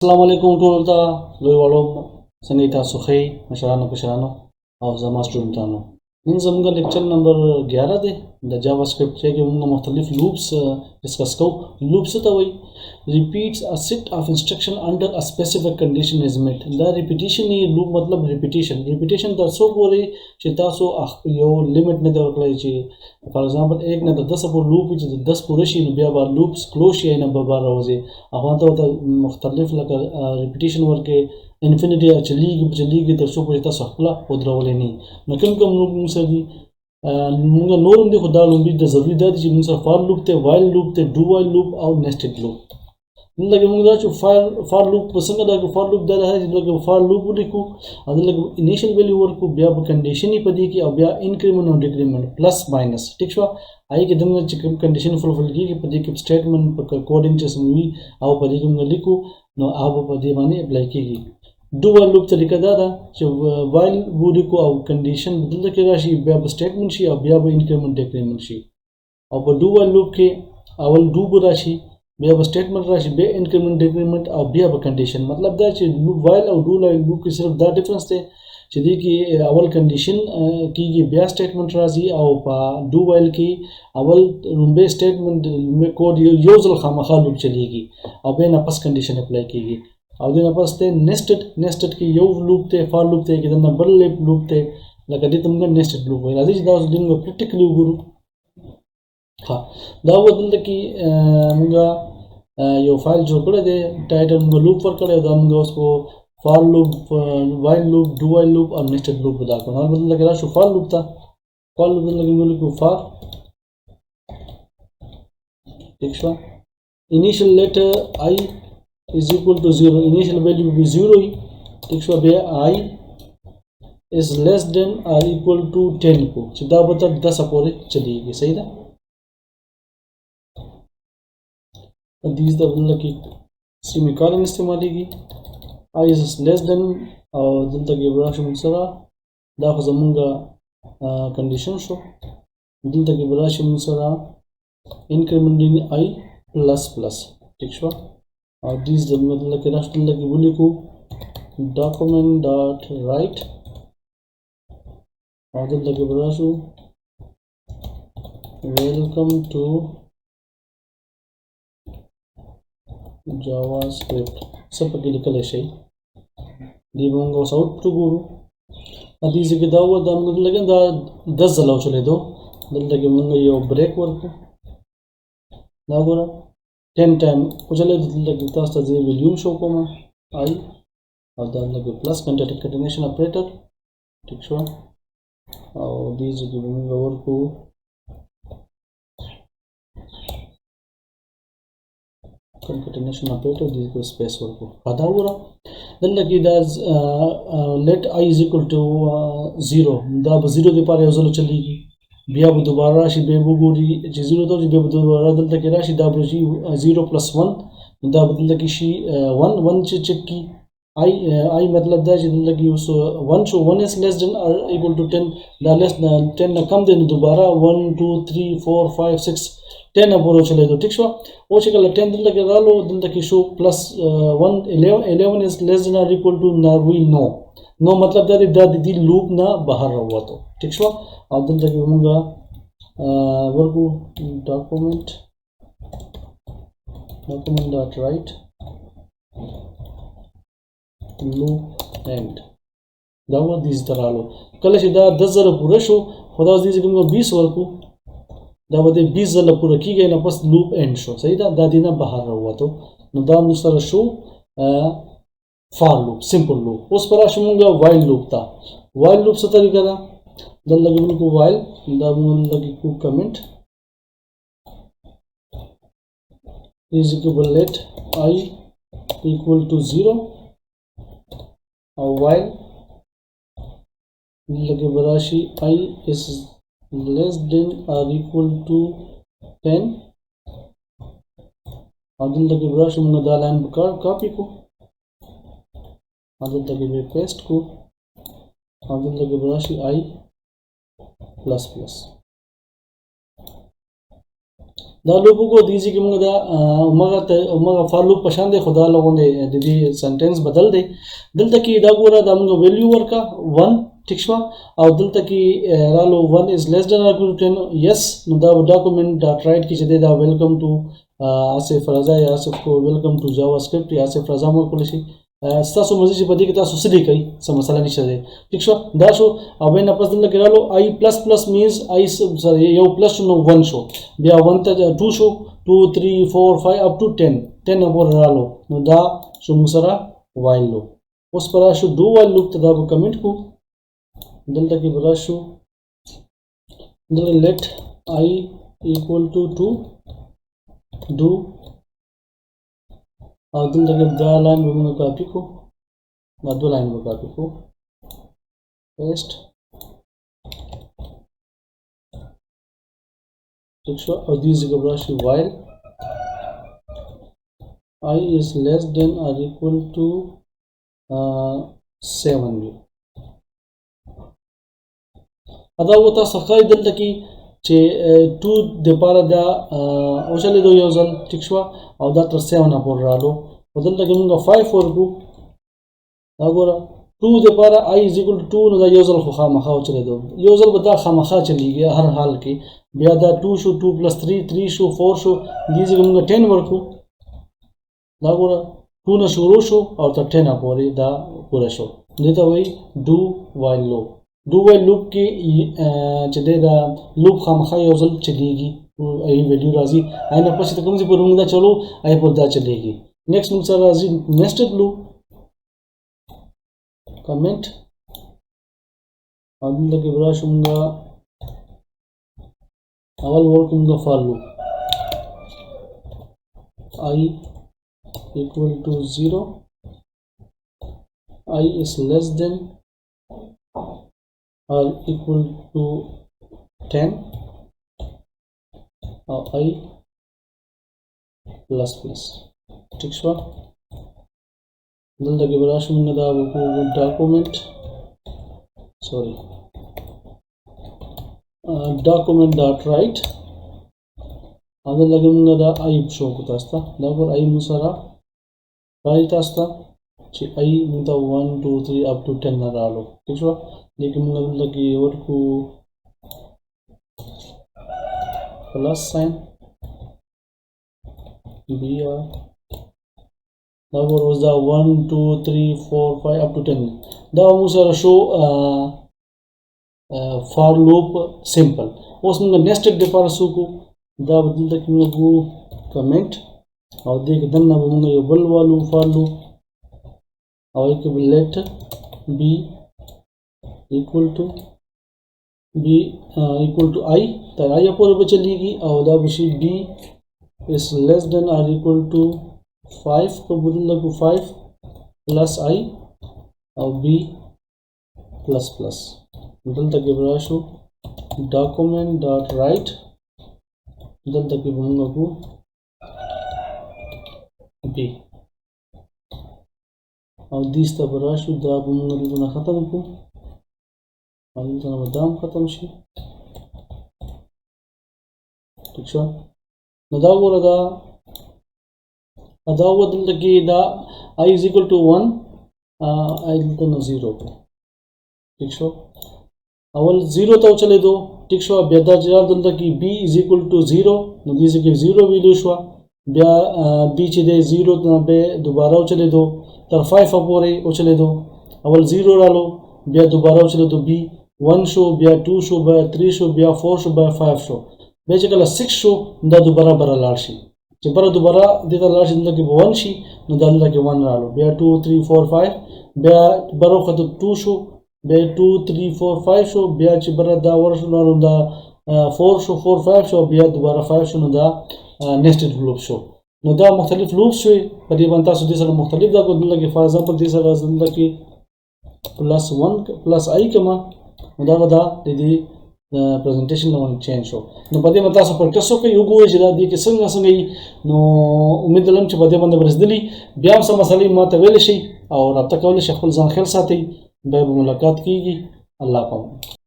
Assalamualaikum warahmatullahi wabarakatuh. Sangeeta Sukhay, Masharano, of the master Tano. In Zamga lecture number 11 de the JavaScript के उनका मुख्तलिफ loops discuss को loops तो वही repeats a set of instruction under a specific condition is met. The repetition ये loop मतलब repetition तो सो बोले चिता सो यो limit ने तो अगले ची for example एक ने तो 10 पर loop इच 10 पूरे शी ने बिया बार loops close शी ना बार रोज़े अब तो मुख्तलिफ लगा repetition वर्के infinity चली तो सो बोले तो सकला उधर वाले नहीं नकल कम लोग मुझसे भी मुझे नोर उन्हें खुदा लूँगी द ज़रूरी दादी जी मुझसे for loop ते while loop ते do while loop और nested loop मतलब मुझे जो for loop पसंद है कि for loop दादा है जिसमें for loop लिखूँ अदल initial value वर्क को ब्याह condition ही पड़ी कि अब ब्याह increment और decrement plus minus ठीक है आई के दम में चिकन condition fulfill की पड़ी कि statement पर coding जैसे मुझे आओ पड़ी कि मुझे लिखूँ नो आप पड़ी माने apply की do while loop तरीका दादा जो while बूरी को अब condition बदल के राशि ब्याह statement शी अब ब्याह increment decrement शी अब do while loop के अवल do बुराशी ब्याह statement राशि ब्याह increment decrement अब ब्याह condition मतलब दा ची while और do while loop की सिर्फ दा difference थे चीज़ कि अवल condition की ब्याह statement राशि और पा do while की अवल रुंबे statement में code यूज़ल खामखा loop चलेगी अब ये ना पास condition apply कीगी और दिन आपस ते nested की यो loop ते for loop ते किधर ना बड़े loop ते लगा दी तुमने nested loop है राजी दाव दिन को practically गुरु हाँ दाव वो दिन तक कि मुझे यो फाइल जो करे दे टाइटल मुझे loop पर करे दाव मुझे उसको for loop while loop do while loop और nested loop बता कर और बदल लगे राशु for loop था for loop बदल लगे मुझे को for ठीक है initial letter I is equal to 0 initial value will be 0 ठीक है I is less than or equal to 10 को सीधा बता 10 अपोरे चलेगी सही ना और these the मतलब कि semicolon इस्तेमाल की I is less than और दिन तक ये बड़ा शुमसरा दाख ज़मूंगा condition शो दिन तक ये बड़ा शुमसरा incrementing I plus plus ठीक है और दिस मतलब कि राष्ट्र लगी बोली को document dot write और दिन लगे बरासु welcome to JavaScript सब पक्की लिखा ले शई दीवांगो साउट टू गुरु अदीज़ के दावा दाम मतलब लगे दा 10 जलाओ चले दो दिन लगे मंगे यो ब्रेक वर्क ना बोला 10 टाइम उचले लगे तास्ता जे वैल्यू शो को में आई और दान लगे प्लस कंकेटेनेशन ऑपरेटर ठीक है और दीज की और को कंकेटेनेशन ऑपरेटर दीज को स्पेस वर्क को आधा हो रहा देन लगे दैज late I is equal to 0 दा 0 के पारे उजलो चलेगी बिया दोबारा शी बेबुगुरी जी 0 तो जी बेबु दोबारा दल तक राशि दा बजी 0 + 1 दा बदल की शी 1 चेक की आई मतलब दा जी दल की उस 1 शो 1 is less than or equal to 10 दा लेस 10 ना कम देने दोबारा 1 2 3 4 5 6 10 अपोरो चले तो ठीक है वो चेक 10 दल तक रालो दल तक शो +1 11 is less than or equal to ना we know नो मतलब दा दी लूप ना बाहर हुआ तो ठीक है अब दिन तक होगा वर्कू document dot write loop end दावा दिस तरह लो कल सीधा 10 जरा पूरा शो खुदा दिस को 20 वर्कू दावा दे 20 जरा पूरा की गई ना बस लूप एंड शो सही था दादी ना बाहर हुआ तो नदा मुसरा show for loop simple loop उस पर आशुमंगा while loop था while loop से तरीका था दल लगे मुझे को while दा मुझे लगे को comment is equal let I equal to 0 और while लगे बराशी I is less than or equal to 10 और दल लगे बराशी मुझे दा लाइन बकार कॉपी को आदत लगे वे पेस्ट को आदत लगे बराशी आई plus plus دا لوپ کو دیږي کې موږ دا مګه فار لوپ پشان دی خدا لغونه د دې سنټنس بدل دی دلته کې دا ګوره دا موږ ویلیو ورکا 1 ټیک شو او دلته کې رالو 1 is less than or equal to 10 yes نو دا ډاکومنٹ ډاټ رائټ کې چې دا ویلکم ټو آصف رضا یا آصف کو ویلکم ټو جاوا سکرپټ یا آصف رضا مو کول شي تاسو مزه چې پدې کې تاسو څه لیکئ څه مسله نشته دی ټیک شو دا شو او بین پس دلته کې رالو i پلس پلس means i سوري یو پلس نو 1 شو بیا 1 ته 2 شو 2 3 4 5 up to 10 10 اور رالو نو دا شو مسره while loop اوس پر شو do while loop ته دا کمنټ کو دلته کې بلا شو دلته let I equal to 2 do او دلته کې دا لاین به موږ کاپی کو دا دو لاین به کاپی کو پیسټ ټیک شو او دې ځای به راشي while I is less than or equal to 7 view ادا وتا سخای دلته کې چې 2 د پاره دا او چلے دو یو ځل ټیک شو او دا تر 7 پور رالو په دلته کې موږ 5 ورکو دا ګوره 2 د پاره I is equal to 2 نو دا یو ځل خو خامخا او چلے دو یو ځل به دا خامخا چلیږي هر حال کې بیا دا 2 شو 2 + 3 3 شو 4 شو دې ځکه موږ 10 ورکو دا ګوره 2 نه شروع شو او تر 10 پورې دا پوره شو دې ته وایي do while loop do while loop کې چې دا لوپ خامخا یو ځل چلیږي ای ویډیو راځي اینه پښې ته کوم څه پرونګ دا چلو ای پر دا چلیږي نیکسٹ موږ سره راځي nested loop کمنٹ او دلته برا شومګه اول ورکومګه فار لوپ I equal to 0 I is less than or equal to 10 or I plus plus ٹھیک شو دلته کې براشم دا document sorry document dot write اگر لګم دا I شو کو تاسو دا پر I مسره راځي تاسو چې I مونږ 1 2 3 up to 10 نه رالو ٹھیک شو لیکن موږ لګي ورکو پلس ساين بیا دا ورځه 1 2 3 4 5 up to 10 دا موږ سره شو فار لوپ سمپل اوس موږ nested لپاره سوکو دا بدل د کیږي کمنٹ او دې دنه موږ یو بل والو فار لوپ او یک let b equal to I تر I پورې بچلېږي او دا بشي b is less than or equal to 5 کو بدل لګو 5 plus I او b plus plus دلته کې براشو document dot write دلته کې موږ کو b او دیس ته براشو دا موږ دلته ختم کو او دلته دام ختم شي ٹھیک شو نو دا وره دا دلته کې دا I is equal to 1 I دلته 0 ٹھیک شو اول 0 ته چلے دو ٹھیک شو بیا دا دلته کې b is equal to 0 نو دې کې 0 ویلو شو بیا b چې دی 0 نه به دوباره چلے دو تر 5 پورې چلے دو اول 0 رالو بیا دوباره چلے دو b 1 شو بیا 2 شو بیا 3 شو بیا 4 شو بیا 5 شو بیا چې کله 6 شو دا دوباره لاړ شي چې دوباره د دې لاړ شي دلته 1 شي نو دلته 1 رالو بیا 2 3 4 5 بیا بروخه 2 شو بیا 2 3 4 5 شو بیا چې دا ورشو نو دا 4 شو 4 5 شو بیا دوباره 5 شو نو دا nested loop شو نو دا مختلف لوپس شوي په دې باندې تاسو د سره مختلف دا کو دلته فار ایگزامپل دې سره دلته کې +1 +i کما نو دا د دې presentation نو چینج شو نو په دې باندې تاسو پریکټیس وکړئ یو ګورئ چې دا دې کې څنګه نو امید لرم چې په دې باندې برسدلی بیا هم سم مسلې ماته ویل شي او رابطه کول شي خپل ځان خیال ساتئ به ملاقات کیږي الله پاک